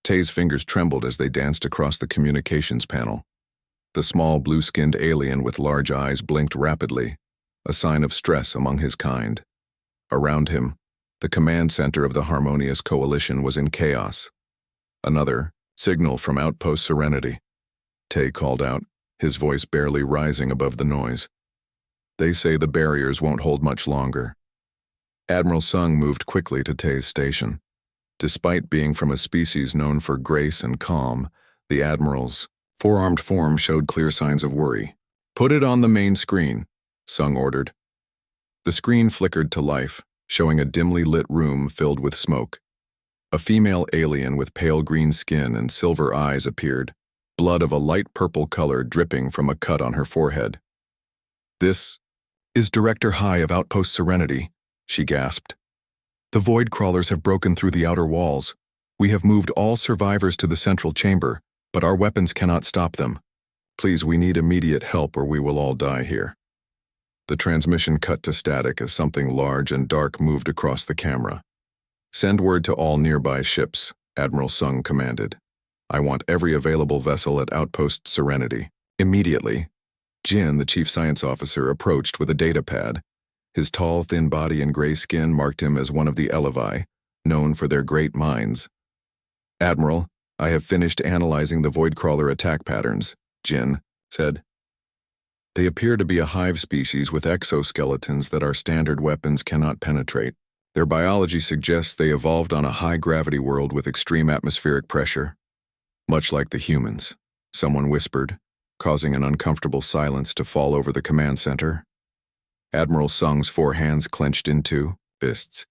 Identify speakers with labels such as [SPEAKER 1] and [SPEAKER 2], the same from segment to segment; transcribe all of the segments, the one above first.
[SPEAKER 1] Tay's fingers trembled as they danced across the communications panel. The small blue-skinned alien with large eyes blinked rapidly, a sign of stress among his kind. Around him, the command center of the Harmonious Coalition was in chaos. Another signal from Outpost Serenity, Tay called out, his voice barely rising above the noise. They say the barriers won't hold much longer. Admiral Sung moved quickly to Tay's station. Despite being from a species known for grace and calm, the Admiral's four-armed form showed clear signs of worry. "Put it on the main screen," Sung ordered. The screen flickered to life, showing a dimly lit room filled with smoke. A female alien with pale green skin and silver eyes appeared, blood of a light purple color dripping from a cut on her forehead. "This is Director High of Outpost Serenity," she gasped. "The void crawlers have broken through the outer walls. We have moved all survivors to the central chamber, but our weapons cannot stop them. Please, we need immediate help or we will all die here." The transmission cut to static as something large and dark moved across the camera. "Send word to all nearby ships," Admiral Sung commanded. "I want every available vessel at Outpost Serenity." Immediately, Jin, the chief science officer, approached with a data pad. His tall, thin body and gray skin marked him as one of the Elevi, known for their great minds. "Admiral, I have finished analyzing the Voidcrawler attack patterns," Jin said. "They appear to be a hive species with exoskeletons that our standard weapons cannot penetrate. Their biology suggests they evolved on a high-gravity world with extreme atmospheric pressure. Much like the humans," someone whispered, causing an uncomfortable silence to fall over the command center. Admiral Sung's four hands clenched into fists.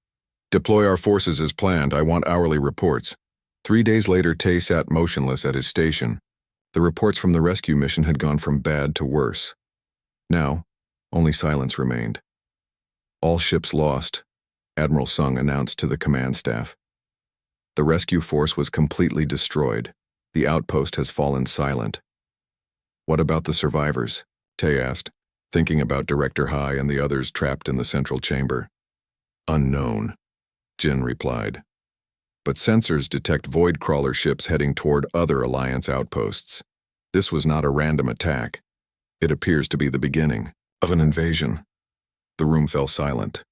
[SPEAKER 1] "Deploy our forces as planned. I want hourly reports." 3 days later, Tay sat motionless at his station. The reports from the rescue mission had gone from bad to worse. Now, only silence remained. "All ships lost," Admiral Sung announced to the command staff. "The rescue force was completely destroyed. The outpost has fallen silent." "What about the survivors?" Tay asked, thinking about Director High and the others trapped in the central chamber. "Unknown," Jin replied. "But sensors detect void crawler ships heading toward other Alliance outposts. This was not a random attack. It appears to be the beginning of an invasion." The room fell silent.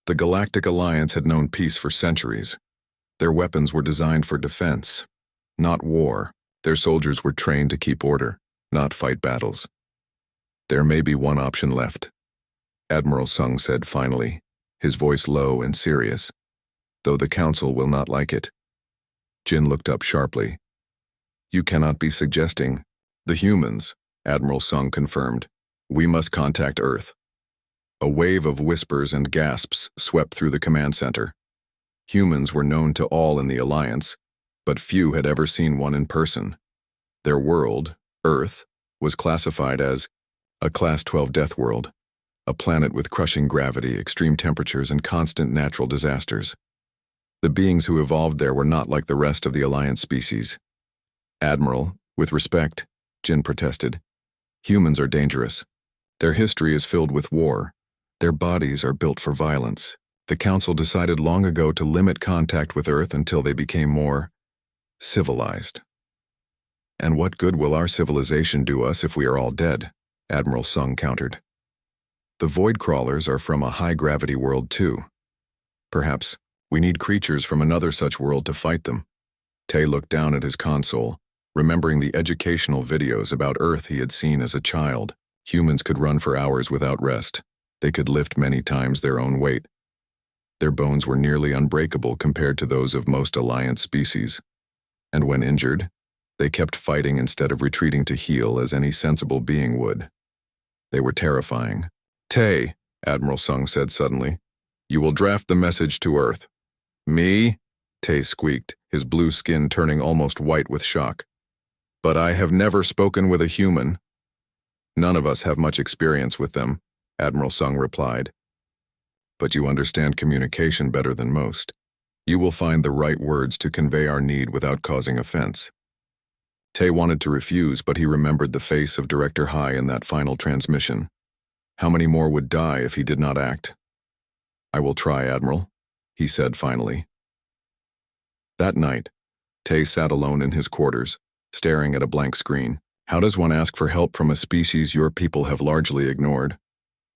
[SPEAKER 1] The Galactic Alliance had known peace for centuries. Their weapons were designed for defense, not war. Their soldiers were trained to keep order, not fight battles. "There may be one option left," Admiral Sung said finally, his voice low and serious, "though the Council will not like it." Jin looked up sharply. "You cannot be suggesting—" "The humans," Admiral Sung confirmed. "We must contact Earth." A wave of whispers and gasps swept through the command center. Humans were known to all in the Alliance, but few had ever seen one in person. Their world, Earth, was classified as a Class 12 Deathworld, a planet with crushing gravity, extreme temperatures, and constant natural disasters. The beings who evolved there were not like the rest of the Alliance species. "Admiral, with respect," Jin protested. "Humans are dangerous. Their history is filled with war. Their bodies are built for violence. The Council decided long ago to limit contact with Earth until they became more civilized." "And what good will our civilization do us if we are all dead?" Admiral Sung countered. "The void crawlers are from a high-gravity world too. Perhaps we need creatures from another such world to fight them." Tay looked down at his console, remembering the educational videos about Earth he had seen as a child. Humans could run for hours without rest. They could lift many times their own weight. Their bones were nearly unbreakable compared to those of most Alliance species. And when injured, they kept fighting instead of retreating to heal as any sensible being would. They were terrifying. "Tay," Admiral Sung said suddenly, "you will draft the message to Earth." "Me?" Tay squeaked, his blue skin turning almost white with shock. "But I have never spoken with a human." "None of us have much experience with them," Admiral Sung replied. "But you understand communication better than most. You will find the right words to convey our need without causing offense." Tay wanted to refuse, but he remembered the face of Director High in that final transmission. How many more would die if he did not act? "I will try, Admiral," he said finally. That night, Tay sat alone in his quarters, staring at a blank screen. How does one ask for help from a species your people have largely ignored?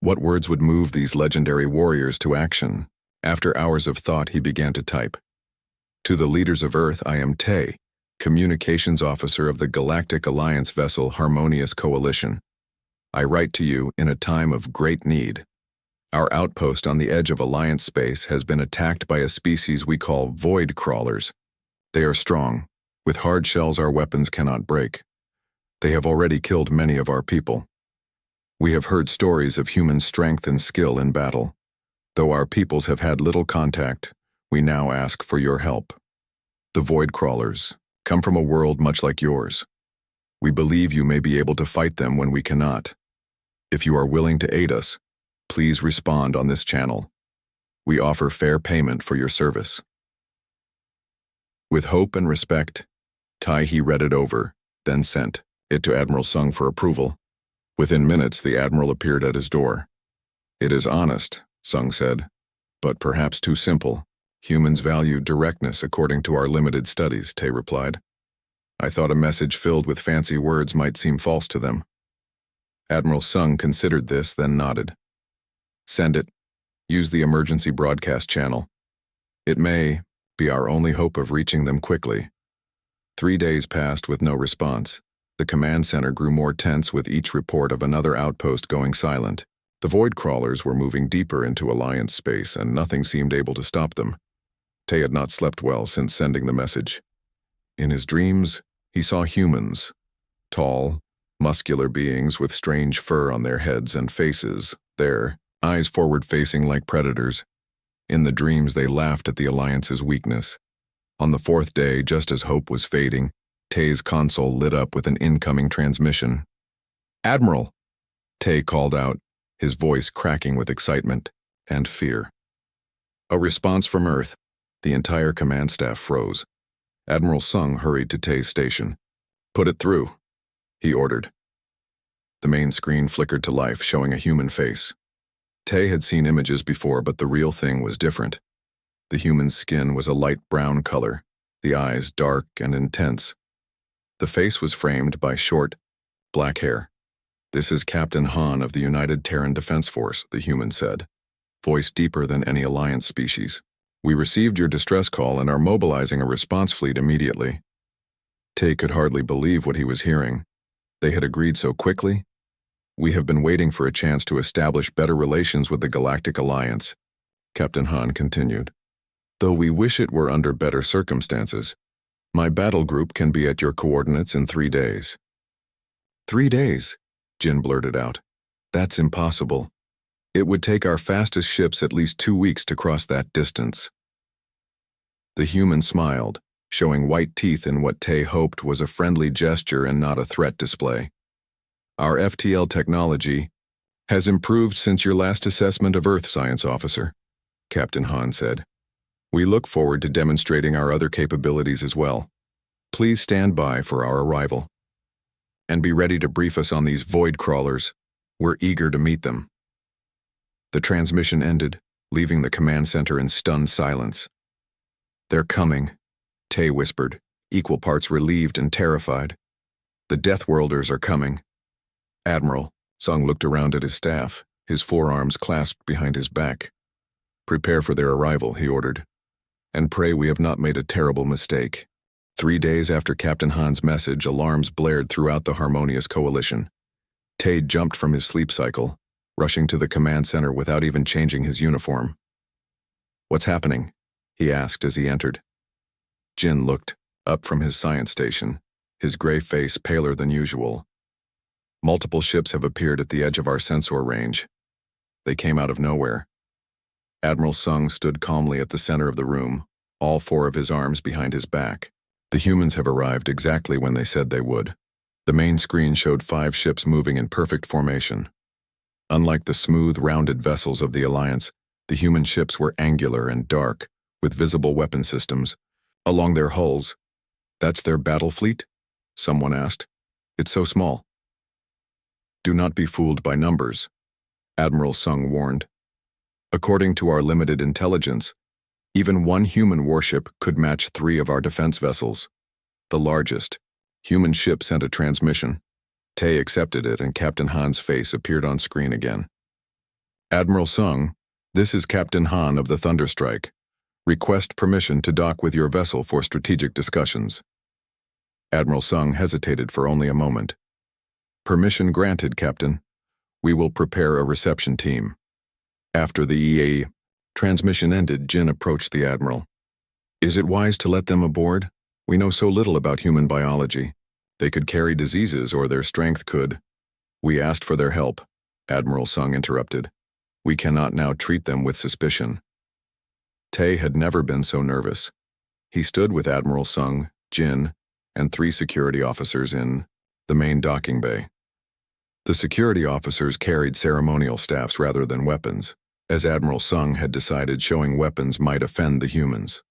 [SPEAKER 1] What words would move these legendary warriors to action? After hours of thought, he began to type. To the leaders of Earth, I am Tay, Communications Officer of the Galactic Alliance vessel Harmonious Coalition. I write to you in a time of great need. Our outpost on the edge of Alliance space has been attacked by a species we call void crawlers. They are strong. With hard shells our weapons cannot break. They have already killed many of our people. We have heard stories of human strength and skill in battle. Though our peoples have had little contact, we now ask for your help. The void crawlers come from a world much like yours. We believe you may be able to fight them when we cannot. If you are willing to aid us, please respond on this channel. We offer fair payment for your service. With hope and respect, Tai-He read it over, then sent it to Admiral Sung for approval. Within minutes, the Admiral appeared at his door. It is honest, Sung said, but perhaps too simple. Humans value directness according to our limited studies, Tay replied. I thought a message filled with fancy words might seem false to them. Admiral Sung considered this, then nodded. Send it. Use the emergency broadcast channel. It may be our only hope of reaching them quickly. 3 days passed with no response. The command center grew more tense with each report of another outpost going silent. The void crawlers were moving deeper into Alliance space and nothing seemed able to stop them. Tay had not slept well since sending the message. In his dreams, he saw humans, tall, muscular beings with strange fur on their heads and faces, their eyes forward-facing like predators. In the dreams, they laughed at the Alliance's weakness. On the 4th day, just as hope was fading, Tay's console lit up with an incoming transmission. Admiral! Tay called out, his voice cracking with excitement and fear. A response from Earth. The entire command staff froze. Admiral Sung hurried to Tay's station. Put it through, he ordered. The main screen flickered to life, showing a human face. Tay had seen images before, but the real thing was different. The human's skin was a light brown color, the eyes dark and intense. The face was framed by short, black hair. This is Captain Han of the United Terran Defense Force, the human said, voice deeper than any Alliance species. We received your distress call and are mobilizing a response fleet immediately. Tay could hardly believe what he was hearing. They had agreed so quickly. We have been waiting for a chance to establish better relations with the Galactic Alliance, Captain Han continued. Though we wish it were under better circumstances, my battle group can be at your coordinates in 3 days. 3 days, Jin blurted out. That's impossible. It would take our fastest ships at least 2 weeks to cross that distance. The human smiled, showing white teeth in what Tay hoped was a friendly gesture and not a threat display. Our FTL technology has improved since your last assessment of Earth, Science Officer, Captain Han said. We look forward to demonstrating our other capabilities as well. Please stand by for our arrival. And be ready to brief us on these void crawlers. We're eager to meet them. The transmission ended, leaving the command center in stunned silence. They're coming, Tay whispered, equal parts relieved and terrified. The Deathworlders are coming. Admiral, Sung looked around at his staff, his forearms clasped behind his back. Prepare for their arrival, he ordered. And pray we have not made a terrible mistake. 3 days after Captain Han's message, alarms blared throughout the Harmonious Coalition. Tay jumped from his sleep cycle, rushing to the command center without even changing his uniform. What's happening? He asked as he entered. Jin looked up from his science station, his gray face paler than usual. Multiple ships have appeared at the edge of our sensor range. They came out of nowhere. Admiral Sung stood calmly at the center of the room, all 4 of his arms behind his back. The humans have arrived exactly when they said they would. The main screen showed 5 ships moving in perfect formation. Unlike the smooth, rounded vessels of the Alliance, the human ships were angular and dark, with visible weapon systems along their hulls. That's their battle fleet? Someone asked. It's so small. Do not be fooled by numbers, Admiral Sung warned. According to our limited intelligence, even 1 human warship could match 3 of our defense vessels. the largest. Human ship sent a transmission. Tay accepted it and Captain Han's face appeared on screen again. Admiral Sung, this is Captain Han of the Thunderstrike. Request permission to dock with your vessel for strategic discussions. Admiral Sung hesitated for only a moment. Permission granted, Captain. We will prepare a reception team. After the EA transmission ended, Jin approached the Admiral. Is it wise to let them aboard? We know so little about human biology. They could carry diseases or their strength could. We asked for their help, Admiral Sung interrupted. We cannot now treat them with suspicion. Tay had never been so nervous. He stood with Admiral Sung, Jin, and 3 security officers in the main docking bay. The security officers carried ceremonial staffs rather than weapons, as Admiral Sung had decided showing weapons might offend the humans.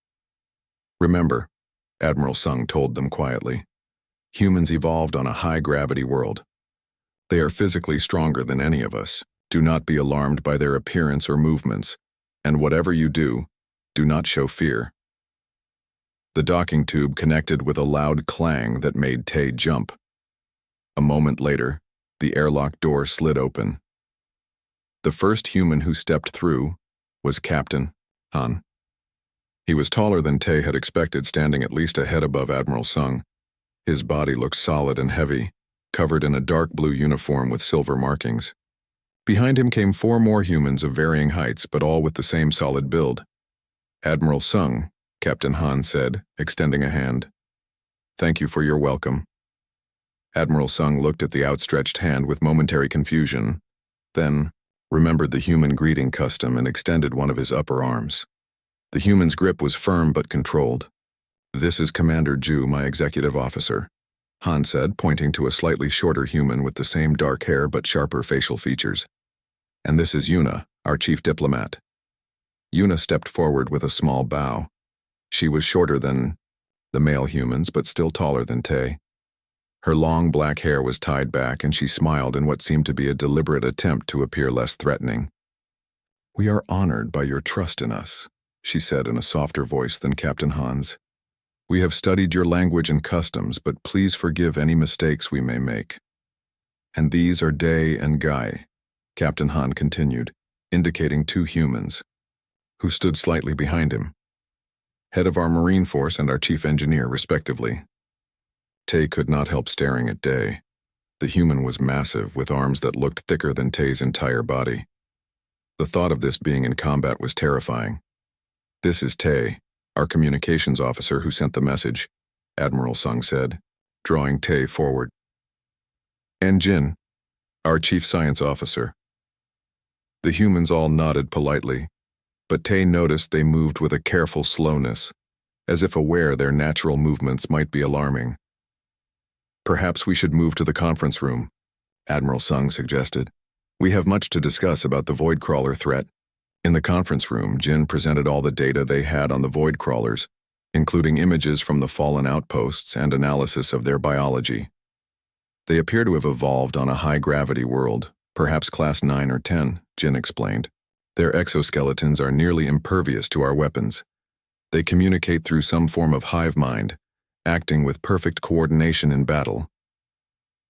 [SPEAKER 1] Remember, Admiral Sung told them quietly, humans evolved on a high-gravity world. They are physically stronger than any of us. Do not be alarmed by their appearance or movements, and whatever you do not show fear. The docking tube connected with a loud clang that made Tay jump. A moment later, the airlock door slid open. The first human who stepped through was Captain Han. He was taller than Tay had expected, standing at least a head above Admiral Sung. His body looked solid and heavy, covered in a dark blue uniform with silver markings. Behind him came 4 more humans of varying heights, but all with the same solid build. Admiral Sung, Captain Han said, extending a hand. Thank you for your welcome. Admiral Sung looked at the outstretched hand with momentary confusion, then remembered the human greeting custom and extended one of his upper arms. The human's grip was firm but controlled. This is Commander Ju, my executive officer, Han said, pointing to a slightly shorter human with the same dark hair but sharper facial features. And this is Yuna, our chief diplomat. Yuna stepped forward with a small bow. She was shorter than the male humans, but still taller than Tay. Her long black hair was tied back, and she smiled in what seemed to be a deliberate attempt to appear less threatening. We are honored by your trust in us, she said in a softer voice than Captain Han's. We have studied your language and customs, but please forgive any mistakes we may make. And these are Day and Guy, Captain Han continued, indicating 2 humans, who stood slightly behind him. Head of our Marine Force and our chief engineer, respectively. Tay could not help staring at Day. The human was massive, with arms that looked thicker than Tay's entire body. The thought of this being in combat was terrifying. This is Tay, our communications officer who sent the message, Admiral Sung said, drawing Tay forward. And Jin, our chief science officer. The humans all nodded politely, but Tay noticed they moved with a careful slowness, as if aware their natural movements might be alarming. Perhaps we should move to the conference room, Admiral Sung suggested. We have much to discuss about the Void Crawler threat. In the conference room, Jin presented all the data they had on the Void Crawlers, including images from the fallen outposts and analysis of their biology. They appear to have evolved on a high-gravity world, perhaps Class 9 or 10, Jin explained. Their exoskeletons are nearly impervious to our weapons. They communicate through some form of hive mind, acting with perfect coordination in battle.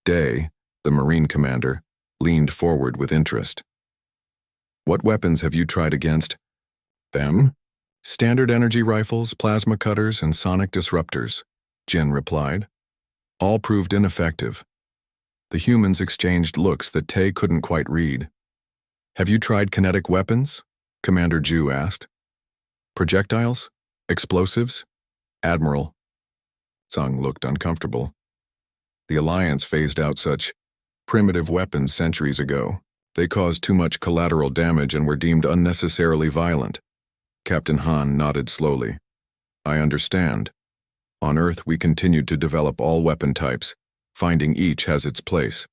[SPEAKER 1] Day, the Marine commander, leaned forward with interest. What weapons have you tried against them? Standard energy rifles, plasma cutters, and sonic disruptors, Jin replied. All proved ineffective. The humans exchanged looks that Tay couldn't quite read. Have you tried kinetic weapons? Commander Ju asked. Projectiles? Explosives? Admiral. Sung looked uncomfortable. The Alliance phased out such primitive weapons centuries ago. They caused too much collateral damage and were deemed unnecessarily violent. Captain Han nodded slowly. I understand. On Earth, we continued to develop all weapon types, finding each has its place.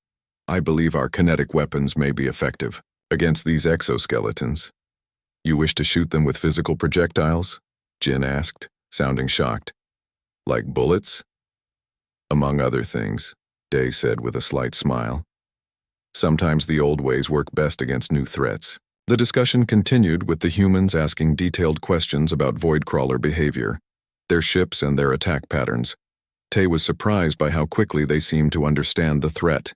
[SPEAKER 1] I believe our kinetic weapons may be effective against these exoskeletons. You wish to shoot them with physical projectiles? Jin asked, sounding shocked. Like bullets? Among other things, Day said with a slight smile. Sometimes the old ways work best against new threats. The discussion continued with the humans asking detailed questions about Voidcrawler behavior, their ships and their attack patterns. Tay was surprised by how quickly they seemed to understand the threat.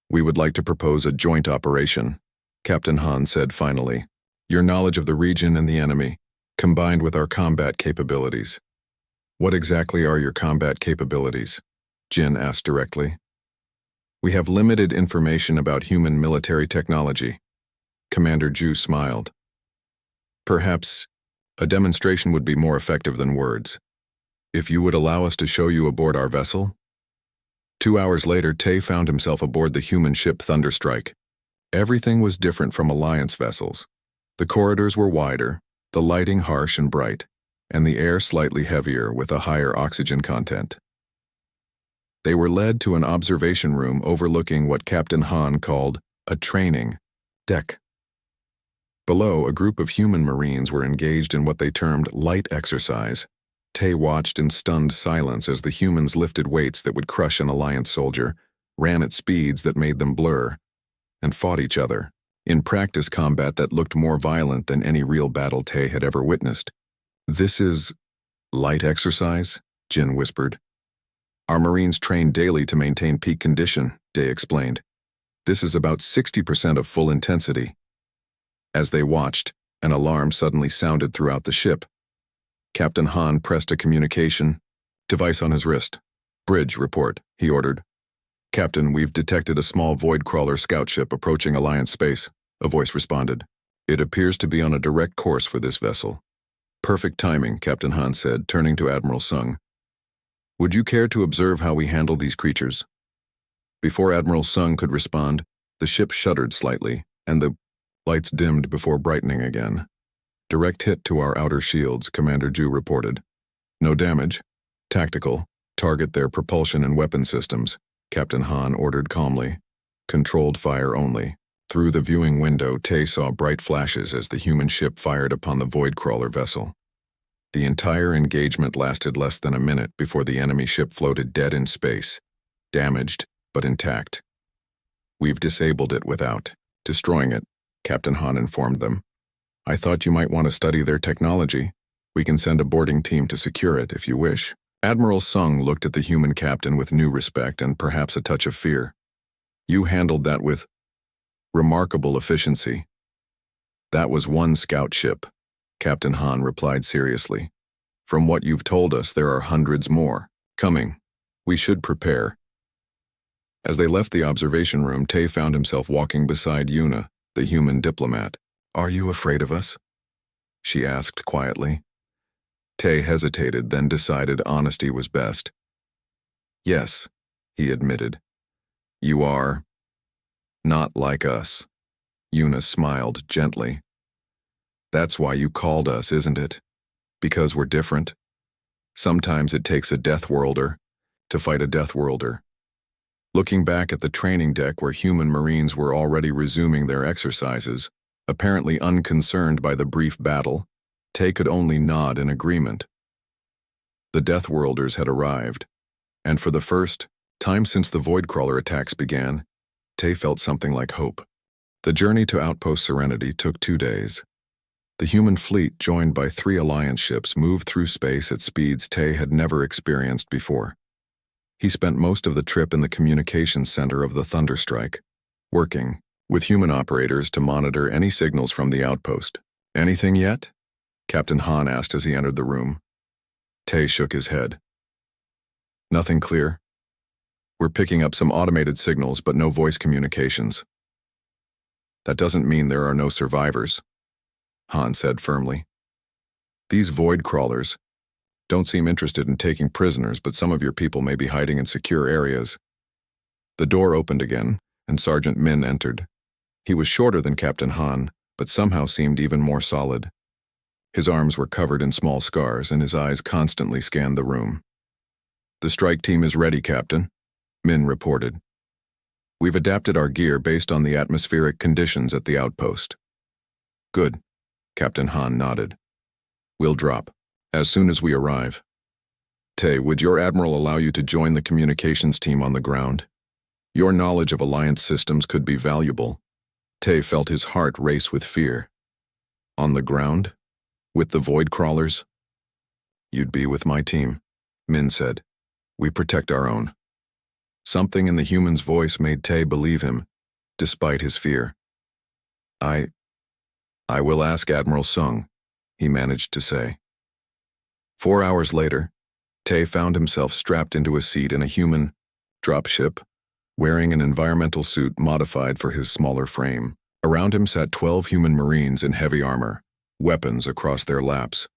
[SPEAKER 1] "We would like to propose a joint operation," Captain Han said finally. "Your knowledge of the region and the enemy, combined with our combat capabilities." "What exactly are your combat capabilities?" Jin asked directly. "We have limited information about human military technology." Commander Ju smiled. "Perhaps a demonstration would be more effective than words. If you would allow us to show you aboard our vessel?" 2 hours later, Tay found himself aboard the human ship Thunderstrike. Everything was different from Alliance vessels. The corridors were wider, the lighting harsh and bright, and the air slightly heavier with a higher oxygen content. They were led to an observation room overlooking what Captain Han called a training deck. Below, a group of human Marines were engaged in what they termed light exercise. Tay watched in stunned silence as the humans lifted weights that would crush an Alliance soldier, ran at speeds that made them blur, and fought each other, in practice combat that looked more violent than any real battle Tay had ever witnessed. "This is light exercise?" Jin whispered. "Our Marines train daily to maintain peak condition," Day explained. "This is about 60% of full intensity." As they watched, an alarm suddenly sounded throughout the ship. Captain Han pressed a communication device on his wrist. "Bridge report," he ordered. "Captain, we've detected a small void crawler scout ship approaching Alliance space," a voice responded. "It appears to be on a direct course for this vessel." "Perfect timing," Captain Han said, turning to Admiral Sung. "Would you care to observe how we handle these creatures?" Before Admiral Sung could respond, the ship shuddered slightly, and the lights dimmed before brightening again. "Direct hit to our outer shields," Commander Ju reported. "No damage. Tactical. Target their propulsion and weapon systems," Captain Han ordered calmly. "Controlled fire only." Through the viewing window, Tay saw bright flashes as the human ship fired upon the void crawler vessel. The entire engagement lasted less than a minute before the enemy ship floated dead in space, damaged but intact. "We've disabled it without destroying it," Captain Han informed them. "I thought you might want to study their technology. We can send a boarding team to secure it if you wish." Admiral Sung looked at the human captain with new respect and perhaps a touch of fear. "You handled that with remarkable efficiency." "That was one scout ship," Captain Han replied seriously. "From what you've told us, there are hundreds more coming. We should prepare." As they left the observation room, Tay found himself walking beside Yuna, the human diplomat. "Are you afraid of us?" she asked quietly. Tay hesitated, then decided honesty was best. "Yes," he admitted. "You are not like us." Yuna smiled gently. "That's why you called us, isn't it? Because we're different? Sometimes it takes a Deathworlder to fight a Deathworlder." Looking back at the training deck where human Marines were already resuming their exercises, apparently unconcerned by the brief battle, Tay could only nod in agreement. The Deathworlders had arrived, and for the first time since the Voidcrawler attacks began, Tay felt something like hope. The journey to Outpost Serenity took 2 days. The human fleet, joined by 3 Alliance ships, moved through space at speeds Tay had never experienced before. He spent most of the trip in the communications center of the Thunderstrike, working with human operators to monitor any signals from the outpost. "Anything yet?" Captain Han asked as he entered the room. Tay shook his head. "Nothing clear. We're picking up some automated signals, but no voice communications." "That doesn't mean there are no survivors," Han said firmly. "These void crawlers don't seem interested in taking prisoners, but some of your people may be hiding in secure areas." The door opened again, and Sergeant Min entered. He was shorter than Captain Han, but somehow seemed even more solid. His arms were covered in small scars, and his eyes constantly scanned the room. "The strike team is ready, Captain," Min reported. "We've adapted our gear based on the atmospheric conditions at the outpost." "Good," Captain Han nodded. "We'll drop as soon as we arrive." "Tay, would your admiral allow you to join the communications team on the ground? Your knowledge of Alliance systems could be valuable." Tay felt his heart race with fear. "On the ground? With the void crawlers?" "You'd be with my team," Min said. We protect our own. Something in the human's voice made Tay believe him, despite his fear. I will ask Admiral Sung, he managed to say. 4 hours later, Tay found himself strapped into a seat in a human dropship, wearing an environmental suit modified for his smaller frame. Around him sat 12 human Marines in heavy armor, weapons across their laps.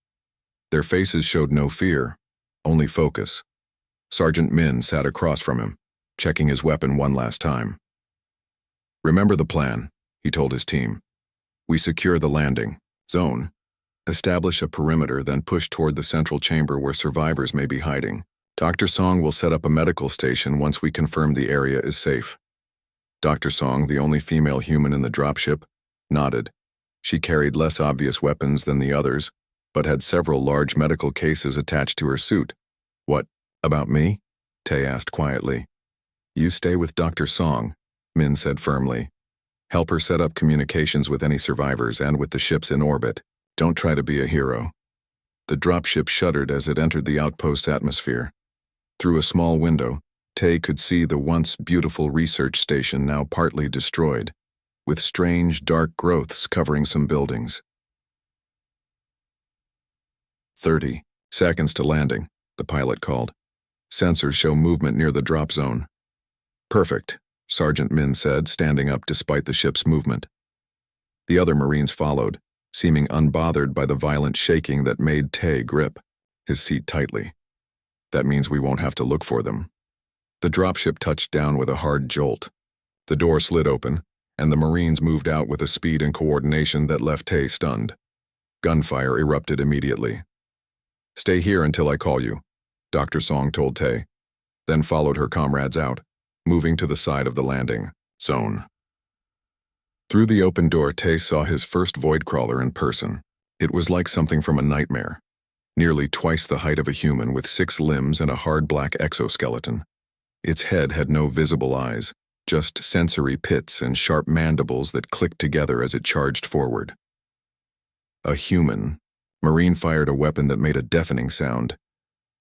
[SPEAKER 1] Their faces showed no fear, only focus. Sergeant Min sat across from him, checking his weapon one last time. Remember the plan, he told his team. We secure the landing zone, establish a perimeter, then push toward the central chamber where survivors may be hiding. Dr. Song will set up a medical station once we confirm the area is safe. Dr. Song, the only female human in the dropship, nodded. She carried less obvious weapons than the others, but had several large medical cases attached to her suit. What, about me? Tay asked quietly. You stay with Dr. Song, Min said firmly. Help her set up communications with any survivors and with the ships in orbit. Don't try to be a hero. The dropship shuddered as it entered the outpost's atmosphere. Through a small window, Tay could see the once beautiful research station now partly destroyed, with strange dark growths covering some buildings. 30 seconds to landing, the pilot called. Sensors show movement near the drop zone. Perfect, Sergeant Min said, standing up despite the ship's movement. The other Marines followed, seeming unbothered by the violent shaking that made Tay grip his seat tightly. That means we won't have to look for them. The dropship touched down with a hard jolt. The door slid open, and the Marines moved out with a speed and coordination that left Tay stunned. Gunfire erupted immediately. Stay here until I call you, Dr. Song told Tay, then followed her comrades out, moving to the side of the landing zone. Through the open door, Tay saw his first void crawler in person. It was like something from a nightmare, nearly twice the height of a human with 6 limbs and a hard black exoskeleton. Its head had no visible eyes, just sensory pits and sharp mandibles that clicked together as it charged forward. A human. Marine fired a weapon that made a deafening sound.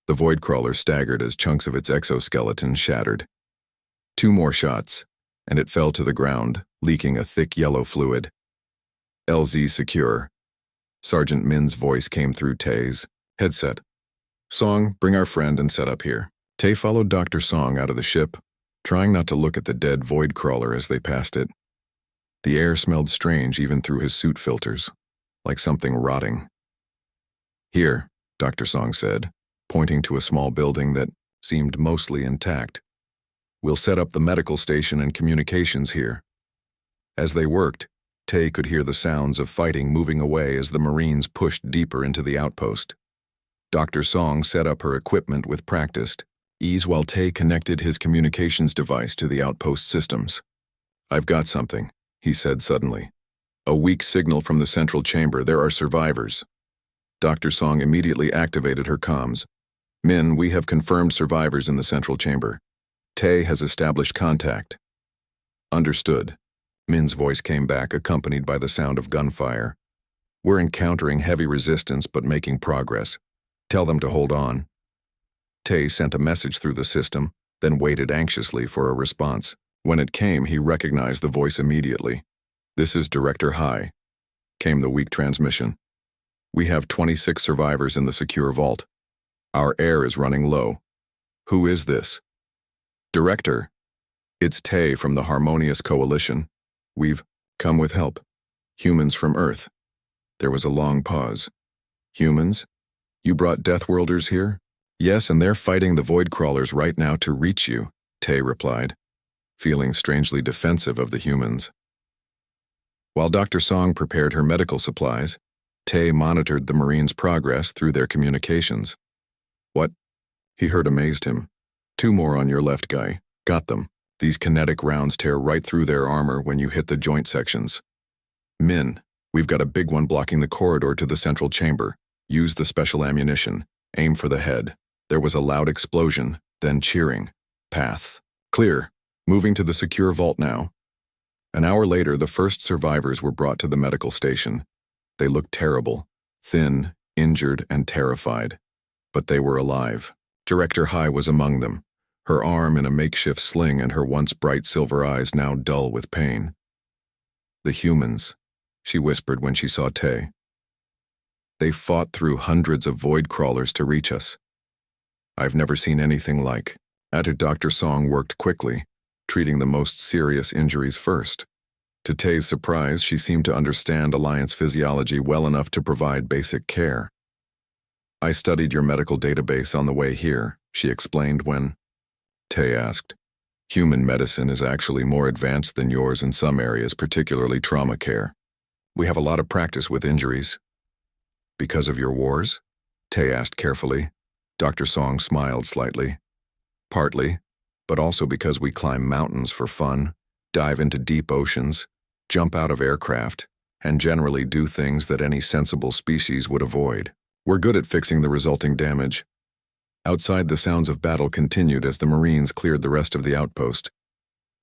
[SPEAKER 1] The void crawler staggered as chunks of its exoskeleton shattered. 2 more shots, and it fell to the ground, leaking a thick yellow fluid. LZ secure. Sergeant Min's voice came through Tay's headset. Song, bring our friend and set up here. Tay followed Dr. Song out of the ship, trying not to look at the dead void crawler as they passed it. The air smelled strange even through his suit filters, like something rotting. Here, Dr. Song said, pointing to a small building that seemed mostly intact. We'll set up the medical station and communications here. As they worked, Tay could hear the sounds of fighting moving away as the Marines pushed deeper into the outpost. Dr. Song set up her equipment with practiced ease while Tay connected his communications device to the outpost systems. I've got something, he said suddenly. A weak signal from the central chamber. There are survivors. Dr. Song immediately activated her comms. Min, we have confirmed survivors in the central chamber. Tay has established contact. Understood. Min's voice came back, accompanied by the sound of gunfire. We're encountering heavy resistance but making progress. Tell them to hold on. Tay sent a message through the system, then waited anxiously for a response. When it came, he recognized the voice immediately. This is Director Hai, came the weak transmission. We have 26 survivors in the secure vault. Our air is running low. Who is this? Director. It's Tay from the Harmonious Coalition. We've come with help. Humans from Earth. There was a long pause. Humans? You brought Deathworlders here? Yes, and they're fighting the void crawlers right now to reach you, Tay replied, feeling strangely defensive of the humans. While Dr. Song prepared her medical supplies, Tay monitored the Marines' progress through their communications. What? He heard amazed him. 2 more on your left, guy. Got them. These kinetic rounds tear right through their armor when you hit the joint sections. Min, we've got a big one blocking the corridor to the central chamber. Use the special ammunition. Aim for the head. There was a loud explosion, then cheering. Path. Clear. Moving to the secure vault now. An hour later, the first survivors were brought to the medical station. They looked terrible, thin, injured, and terrified. But they were alive. Director Hai was among them, her arm in a makeshift sling and her once bright silver eyes now dull with pain. "The humans," she whispered when she saw Tay. "They fought through hundreds of void crawlers to reach us. I've never seen anything like." Dr. Song worked quickly, treating the most serious injuries first. To Tay's surprise, she seemed to understand Alliance physiology well enough to provide basic care. "I studied your medical database on the way here," she explained when Tay asked. "Human medicine is actually more advanced than yours in some areas, particularly trauma care. We have a lot of practice with injuries." "Because of your wars?" Tay asked carefully. Dr. Song smiled slightly. "Partly, but also because we climb mountains for fun, dive into deep oceans, jump out of aircraft, and generally do things that any sensible species would avoid. We're good at fixing the resulting damage." Outside, the sounds of battle continued as the Marines cleared the rest of the outpost.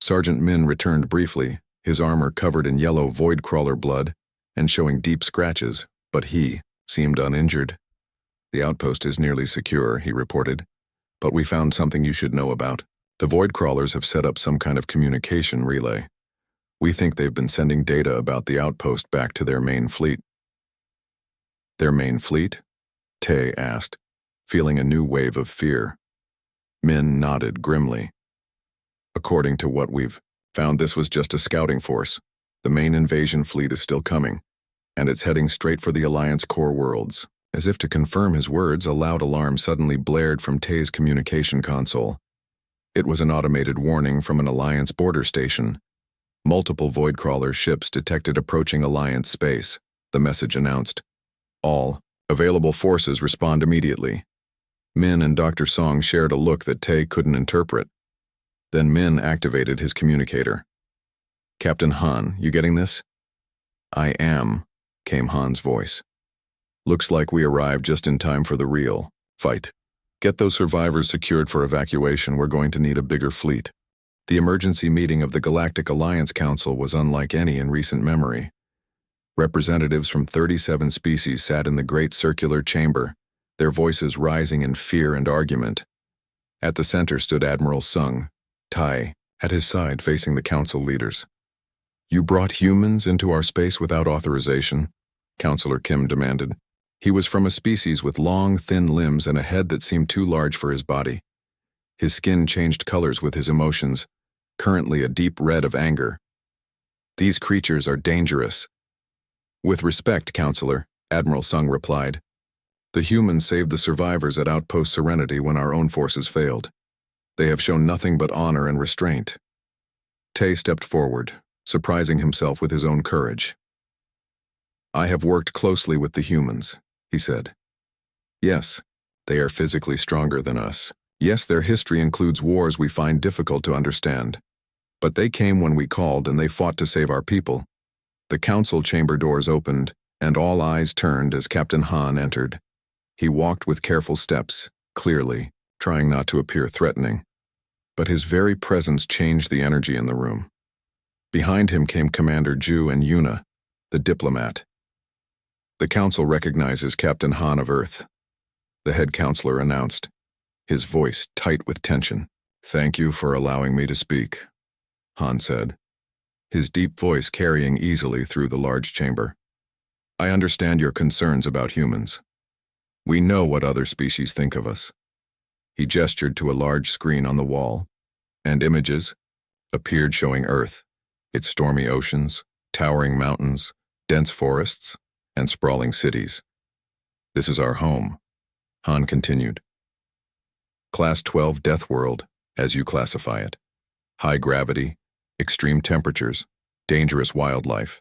[SPEAKER 1] Sergeant Min returned briefly, his armor covered in yellow void crawler blood and showing deep scratches, but he seemed uninjured. "The outpost is nearly secure," he reported, "but we found something you should know about. The void crawlers have set up some kind of communication relay. We think they've been sending data about the outpost back to their main fleet." "Their main fleet?" Tay asked, feeling a new wave of fear. Min nodded grimly. "According to what we've found, this was just a scouting force. The main invasion fleet is still coming, and it's heading straight for the Alliance core worlds." As if to confirm his words, a loud alarm suddenly blared from Tay's communication console. It was an automated warning from an Alliance border station. "Multiple void crawler ships detected approaching Alliance space," the message announced. "All available forces respond immediately." Min and Dr. Song shared a look that Tay couldn't interpret. Then Min activated his communicator. "Captain Han, you getting this?" "I am," came Han's voice. "Looks like we arrived just in time for the real fight. Get those survivors secured for evacuation. We're going to need a bigger fleet." The emergency meeting of the Galactic Alliance Council was unlike any in recent memory. Representatives from 37 species sat in the great circular chamber, their voices rising in fear and argument. At the center stood Admiral Sung, Tai, at his side facing the council leaders. "You brought humans into our space without authorization?" Councilor Kim demanded. He was from a species with long, thin limbs and a head that seemed too large for his body. His skin changed colors with his emotions, currently a deep red of anger. "These creatures are dangerous." "With respect, Counselor," Admiral Sung replied. "The humans saved the survivors at Outpost Serenity when our own forces failed. They have shown nothing but honor and restraint." Tay stepped forward, surprising himself with his own courage. "I have worked closely with the humans," he said. "Yes, they are physically stronger than us. Yes, their history includes wars we find difficult to understand. But they came when we called and they fought to save our people." The council chamber doors opened, and all eyes turned as Captain Han entered. He walked with careful steps, clearly, trying not to appear threatening. But his very presence changed the energy in the room. Behind him came Commander Ju and Yuna, the diplomat. "The council recognizes Captain Han of Earth," the head counselor announced, his voice tight with tension. "Thank you for allowing me to speak," Han said, his deep voice carrying easily through the large chamber. "I understand your concerns about humans. We know what other species think of us." He gestured to a large screen on the wall, and images appeared showing Earth, its stormy oceans, towering mountains, dense forests, and sprawling cities. "This is our home," Han continued. "Class 12 Deathworld, as you classify it. High gravity, extreme temperatures, dangerous wildlife,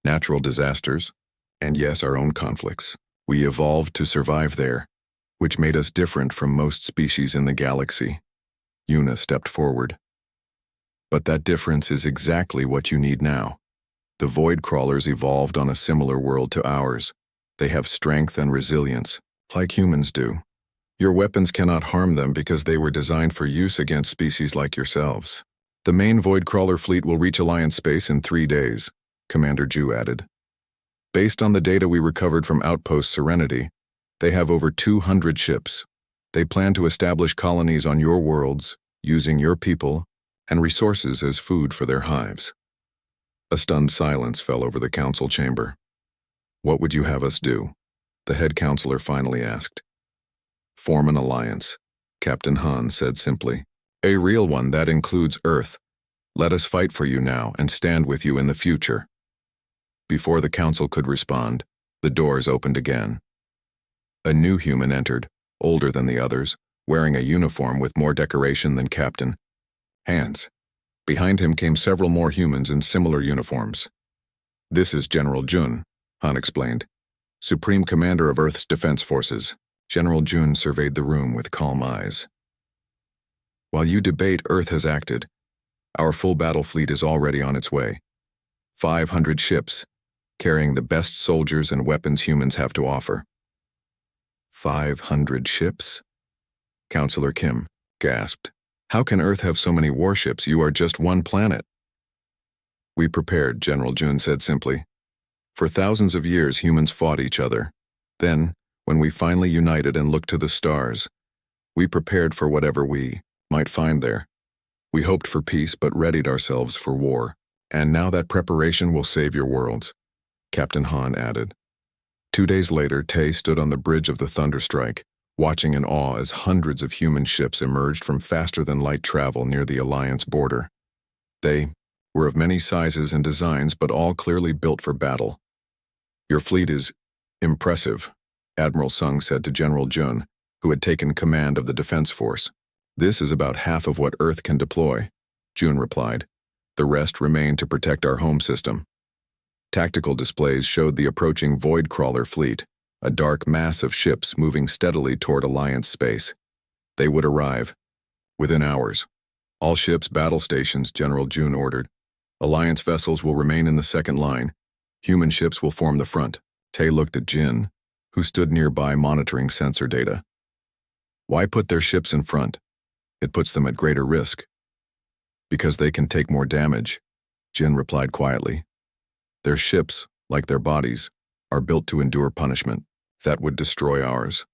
[SPEAKER 1] natural disasters, and yes, our own conflicts. We evolved to survive there, which made us different from most species in the galaxy." Yuna stepped forward. "But that difference is exactly what you need now. The void crawlers evolved on a similar world to ours. They have strength and resilience, like humans do. Your weapons cannot harm them because they were designed for use against species like yourselves. The main void crawler fleet will reach Alliance space in 3 days, Commander Ju added. Based on the data we recovered from Outpost Serenity, they have over 200 ships. They plan to establish colonies on your worlds, using your people and resources as food for their hives. A stunned silence fell over the council chamber. What would you have us do? The head counselor finally asked. Form an alliance, Captain Han said simply. A real one that includes Earth. Let us fight for you now and stand with you in the future. Before the council could respond, the doors opened again. A new human entered, older than the others, wearing a uniform with more decoration than Captain Han's. Behind him came several more humans in similar uniforms. This is General Jun, Han explained, Supreme Commander of Earth's Defense Forces. General Jun surveyed the room with calm eyes. While you debate, Earth has acted. Our full battle fleet is already on its way. 500 ships, carrying the best soldiers and weapons humans have to offer. 500 ships? Counselor Kim gasped. How can Earth have so many warships? You are just one planet. We prepared, General Jun said simply. For thousands of years, humans fought each other. Then, when we finally united and looked to the stars, we prepared for whatever we might find there. We hoped for peace but readied ourselves for war. And now that preparation will save your worlds, Captain Han added. 2 days later, Tay stood on the bridge of the Thunderstrike, watching in awe as hundreds of human ships emerged from faster-than-light travel near the Alliance border. They were of many sizes and designs, but all clearly built for battle. Your fleet is impressive, Admiral Sung said to General Jun, who had taken command of the defense force. This is about half of what Earth can deploy, Jun replied. The rest remained to protect our home system. Tactical displays showed the approaching Void Crawler fleet, a dark mass of ships moving steadily toward Alliance space. They would arrive within hours. All ships battle stations, General Jun ordered. Alliance vessels will remain in the second line. Human ships will form the front. Tay looked at Jin, who stood nearby monitoring sensor data. Why put their ships in front? It puts them at greater risk. Because they can take more damage, Jin replied quietly. Their ships, like their bodies, are built to endure punishment. That would destroy ours.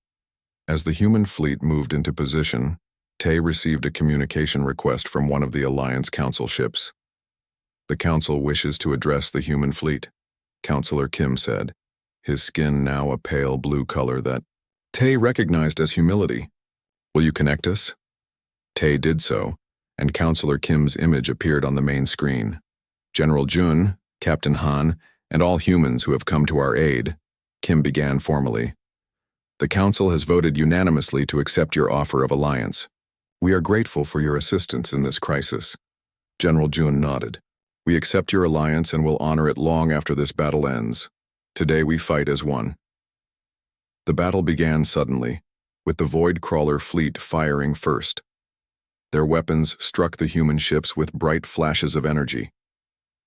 [SPEAKER 1] As the human fleet moved into position, Tay received a communication request from one of the Alliance Council ships. The Council wishes to address the human fleet, Counselor Kim said, his skin now a pale blue color that Tay recognized as humility. Will you connect us? Tay did so, and Counselor Kim's image appeared on the main screen. General Jun, Captain Han, and all humans who have come to our aid, Kim began formally. The Council has voted unanimously to accept your offer of alliance. We are grateful for your assistance in this crisis. General Jun nodded. We accept your alliance and will honor it long after this battle ends. Today we fight as one. The battle began suddenly, with the Void Crawler fleet firing first. Their weapons struck the human ships with bright flashes of energy.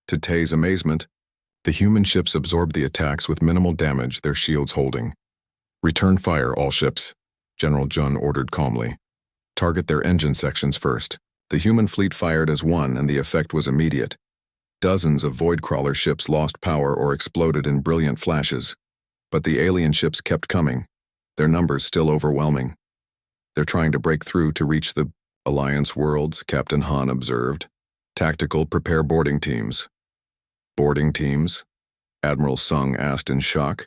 [SPEAKER 1] To Tay's amazement, the human ships absorbed the attacks with minimal damage, their shields holding. Return fire, all ships, General Jun ordered calmly. Target their engine sections first. The human fleet fired as one, and the effect was immediate. Dozens of Void Crawler ships lost power or exploded in brilliant flashes. But the alien ships kept coming, their numbers still overwhelming. They're trying to break through to reach the Alliance worlds, Captain Han observed. Tactical, prepare boarding teams. Boarding teams? Admiral Sung asked in shock.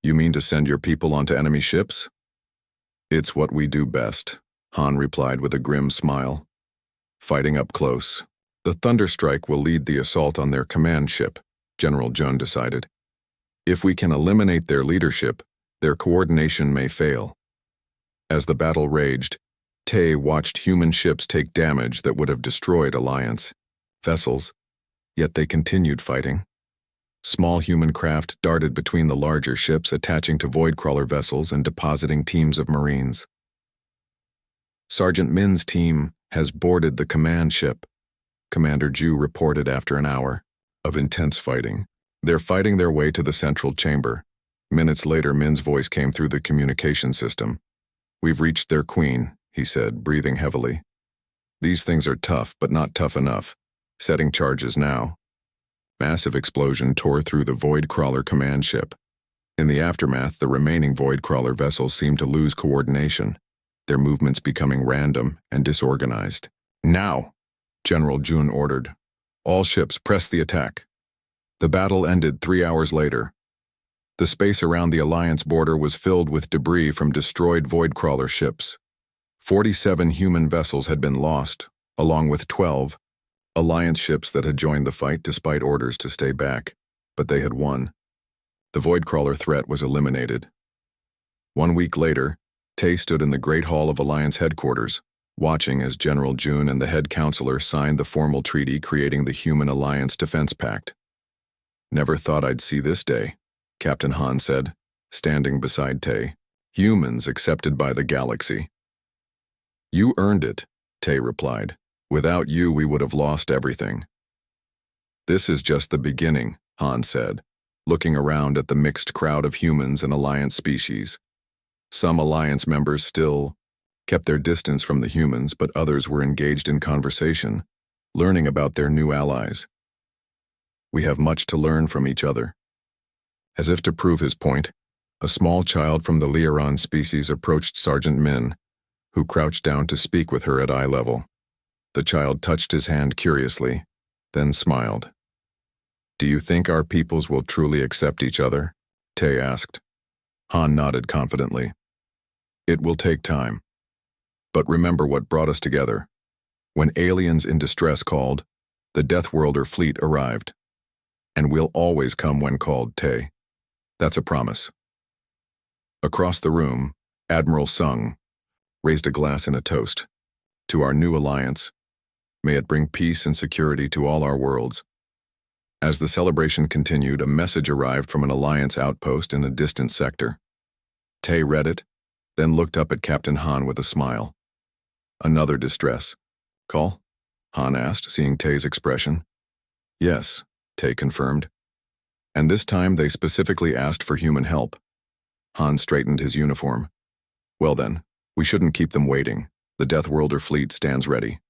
[SPEAKER 1] You mean to send your people onto enemy ships? It's what we do best, Han replied with a grim smile. Fighting up close. The Thunderstrike will lead the assault on their command ship, General Jun decided. If we can eliminate their leadership, their coordination may fail. As the battle raged, Tay watched human ships take damage that would have destroyed Alliance vessels, yet they continued fighting. Small human craft darted between the larger ships, attaching to Void Crawler vessels and depositing teams of Marines. Sergeant Min's team has boarded the command ship, Commander Ju reported after an hour of intense fighting. They're fighting their way to the central chamber. Minutes later, Min's voice came through the communication system. We've reached their queen, he said, breathing heavily. These things are tough, but not tough enough. Setting charges now. Massive explosion tore through the Void Crawler command ship. In the aftermath, the remaining Void Crawler vessels seemed to lose coordination. their movements becoming random and disorganized. "Now!" General Jun ordered. "All ships press the attack." The battle ended 3 hours later. The space around the Alliance border was filled with debris from destroyed Voidcrawler ships. 47 human vessels had been lost, along with 12 Alliance ships that had joined the fight despite orders to stay back, but they had won. The Voidcrawler threat was eliminated. 1 week later, Tay stood in the Great Hall of Alliance headquarters, watching as General Jun and the head counselor signed the formal treaty creating the Human Alliance Defense Pact. "Never thought I'd see this day," Captain Han said, standing beside Tay. "Humans accepted by the galaxy." "You earned it," Tay replied. "Without you, we would have lost everything." "This is just the beginning," Han said, looking around at the mixed crowd of humans and Alliance species. Some Alliance members still kept their distance from the humans, but others were engaged in conversation, learning about their new allies. "We have much to learn from each other." As if to prove his point, a small child from the Leoron species approached Sergeant Min, who crouched down to speak with her at eye level. The child touched his hand curiously, then smiled. "Do you think our peoples will truly accept each other?" Tay asked. Han nodded confidently. "It will take time. But remember what brought us together. When aliens in distress called, the Deathworlder fleet arrived. And we'll always come when called, Tay. That's a promise." Across the room, Admiral Sung raised a glass in a toast. "To our new alliance. May it bring peace and security to all our worlds." As the celebration continued, a message arrived from an Alliance outpost in a distant sector. Tay read it, then looked up at Captain Han with a smile. "Another distress call?" Han asked, seeing Tay's expression. "Yes," Tay confirmed. "And this time they specifically asked for human help." Han straightened his uniform. "Well then, we shouldn't keep them waiting. The Deathworlder fleet stands ready."